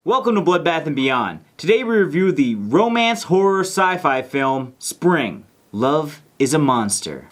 Welcome to Bloodbath and Beyond. Today we review the romance horror sci-fi film Spring. Love is a Monster.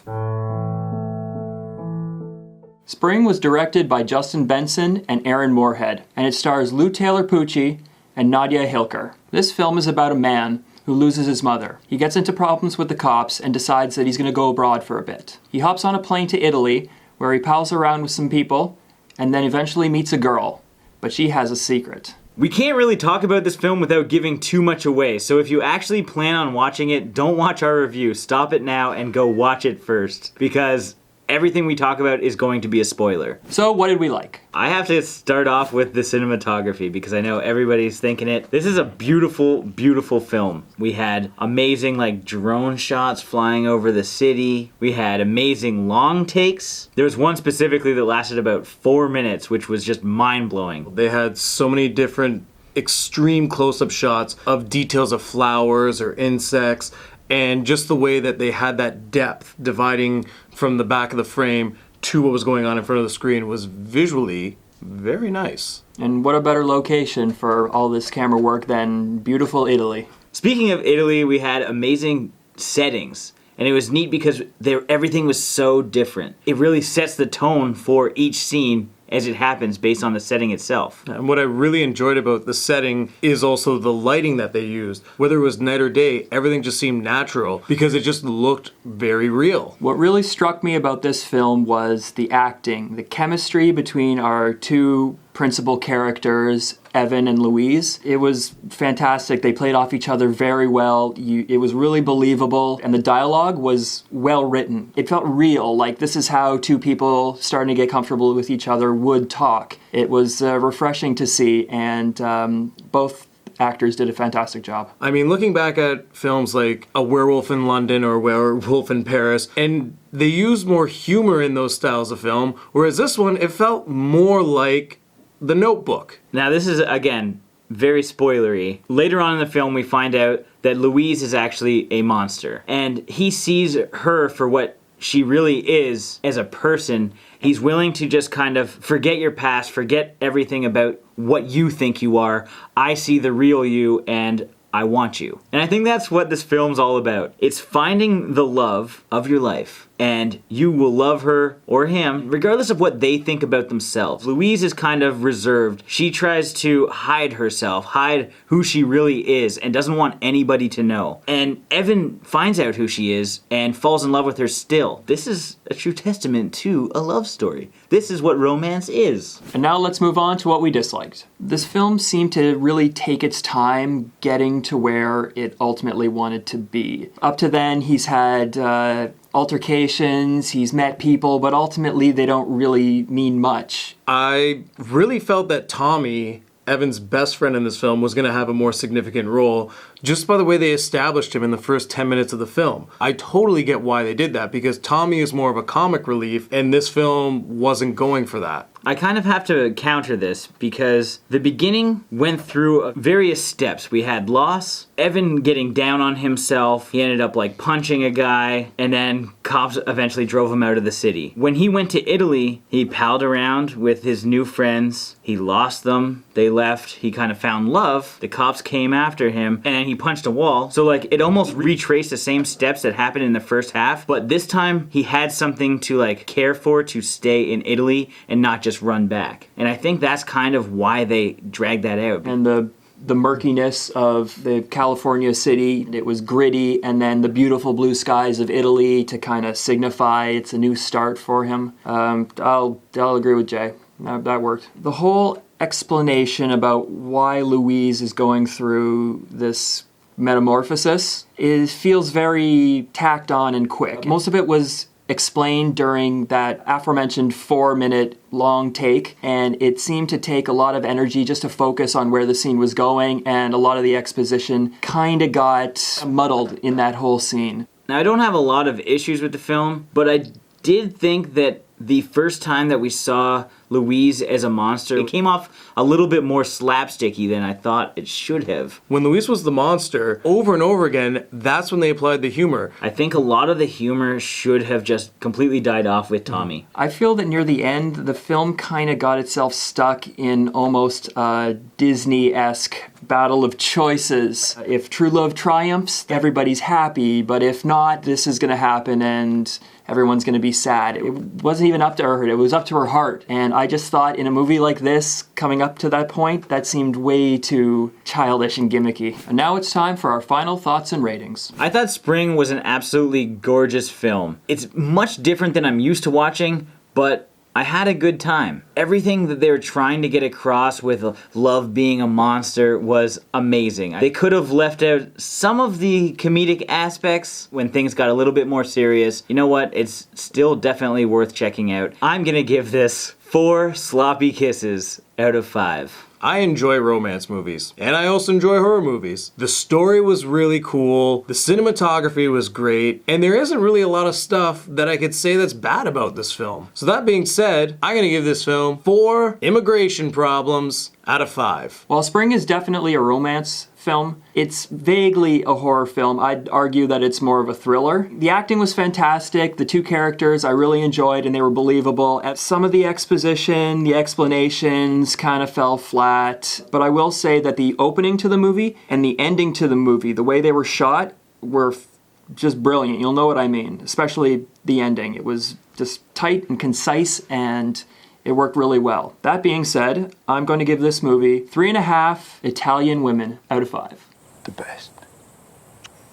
Spring was directed by Justin Benson and Aaron Moorhead, and it stars Lou Taylor Pucci and Nadia Hilker. This film is about a man who loses his mother. He gets into problems with the cops and decides that he's going to go abroad for a bit. He hops on a plane to Italy, where he pals around with some people, and then eventually meets a girl. But she has a secret. We can't really talk about this film without giving too much away, so if you actually plan on watching it, don't watch our review. Stop it now and go watch it first, because everything we talk about is going to be a spoiler. So what did we like? I have to start off with the cinematography because I know everybody's thinking it. This is a beautiful, beautiful film. We had amazing drone shots flying over the city. We had amazing long takes. There was one specifically that lasted about 4 minutes, which was just mind-blowing. They had so many different extreme close-up shots of details of flowers or insects, and just the way that they had that depth dividing from the back of the frame to what was going on in front of the screen was visually very nice. And what a better location for all this camera work than beautiful Italy. Speaking of Italy, we had amazing settings. And it was neat because everything was so different. It really sets the tone for each scene as it happens based on the setting itself. And what I really enjoyed about the setting is also the lighting that they used. Whether it was night or day, everything just seemed natural because it just looked very real. What really struck me about this film was the acting, the chemistry between our two principal characters, Evan and Louise. It was fantastic. They played off each other very well. It was really believable, and the dialogue was well written. It felt real, like this is how two people starting to get comfortable with each other would talk. It was refreshing to see, and both actors did a fantastic job. I mean, looking back at films like A Werewolf in London or Werewolf in Paris, and they used more humor in those styles of film, whereas this one, it felt more like The Notebook. Now this is, again, very spoilery. Later on in the film we find out that Louise is actually a monster. And he sees her for what she really is as a person. He's willing to just kind of forget your past, forget everything about what you think you are. I see the real you and I want you. And I think that's what this film's all about. It's finding the love of your life, and you will love her or him regardless of what they think about themselves. Louise is kind of reserved. She tries to hide herself, hide who she really is, and doesn't want anybody to know. And Evan finds out who she is and falls in love with her still. This is a true testament to a love story. This is what romance is. And now let's move on to what we disliked. This film seemed to really take its time getting to where it ultimately wanted to be. Up to then, he's had altercations, he's met people, but ultimately they don't really mean much. I really felt that Tommy, Evan's best friend in this film, was going to have a more significant role just by the way they established him in the first 10 minutes of the film. I totally get why they did that, because Tommy is more of a comic relief, and this film wasn't going for that. I kind of have to counter this because the beginning went through various steps. We had loss, Evan getting down on himself, he ended up punching a guy, and then cops eventually drove him out of the city. When he went to Italy, he palled around with his new friends, he lost them, they left, he kind of found love, the cops came after him, and then he punched a wall. So it almost retraced the same steps that happened in the first half, but this time he had something to care for to stay in Italy and not just run back. And I think that's kind of why they dragged that out. And the murkiness of the California city, it was gritty, and then the beautiful blue skies of Italy to kind of signify it's a new start for him. I'll agree with Jay. That worked. The whole explanation about why Louise is going through this metamorphosis feels very tacked on and quick. Most of it was explained during that aforementioned 4-minute long take, and it seemed to take a lot of energy just to focus on where the scene was going, and a lot of the exposition kind of got muddled in that whole scene. Now, I don't have a lot of issues with the film, but I did think that the first time that we saw Louise as a monster. It came off a little bit more slapsticky than I thought it should have. When Louise was the monster, over and over again, that's when they applied the humor. I think a lot of the humor should have just completely died off with Tommy. I feel that near the end, the film kind of got itself stuck in almost a Disney-esque battle of choices. If true love triumphs, everybody's happy, but if not, this is going to happen and everyone's going to be sad. It wasn't even up to her, it was up to her heart. And I just thought in a movie like this, coming up to that point, that seemed way too childish and gimmicky. And now it's time for our final thoughts and ratings. I thought Spring was an absolutely gorgeous film. It's much different than I'm used to watching, but I had a good time. Everything that they were trying to get across with love being a monster was amazing. They could have left out some of the comedic aspects when things got a little bit more serious. You know what? It's still definitely worth checking out. I'm gonna give this 4 sloppy kisses out of 5. I enjoy romance movies, and I also enjoy horror movies. The story was really cool, the cinematography was great, and there isn't really a lot of stuff that I could say that's bad about this film. So that being said, I'm gonna give this film 4 immigration problems out of 5. While Spring is definitely a romance film, it's vaguely a horror film. I'd argue that it's more of a thriller. The acting was fantastic. The 2 characters I really enjoyed and they were believable. At some of the exposition, the explanations kind of fell flat. But I will say that the opening to the movie and the ending to the movie, the way they were shot, were just brilliant. You'll know what I mean, especially the ending. It was just tight and concise and it worked really well. That being said, I'm going to give this movie 3.5 Italian women out of 5. The best.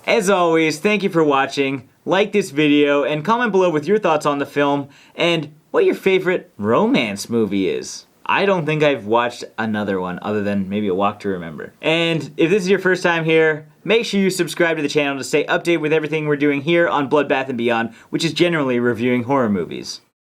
As always, thank you for watching. Like this video and comment below with your thoughts on the film and what your favorite romance movie is. I don't think I've watched another one other than maybe A Walk to Remember. And if this is your first time here, make sure you subscribe to the channel to stay updated with everything we're doing here on Bloodbath and Beyond, which is generally reviewing horror movies.